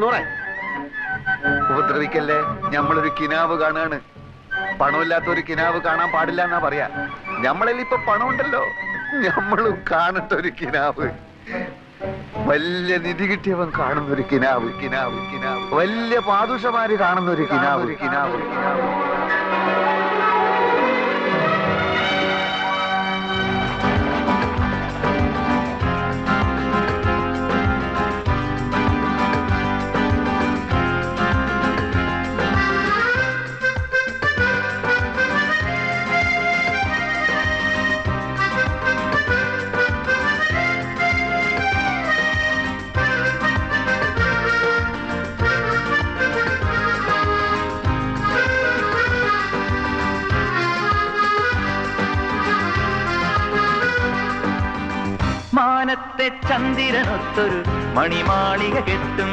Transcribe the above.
നൂറേ ഉപദ്രവിക്കല്ലേ, ഞമ്മളൊരു കിനാവ് കാണാണ്. പണമില്ലാത്ത ഒരു കിനാവ് കാണാൻ പാടില്ല എന്നാ പറയാ. ഞമ്മളിൽ ഇപ്പൊ പണമുണ്ടല്ലോ, ഞമ്മളും കാണട്ടെ ഒരു കിനാവ്. വലിയ നിധി കിട്ടിയവൻ കാണുന്ന ഒരു കിനാവ്, കിനാവ്, കിനാവ്. വലിയ പാദുഷമാര് കാണുന്ന ഒരു കിനാവ്, കിനാവ്, കിനാവ്. മാനത്തെ ചന്ദ്രനൊത്തൊരു മണിമാളിക കെട്ടും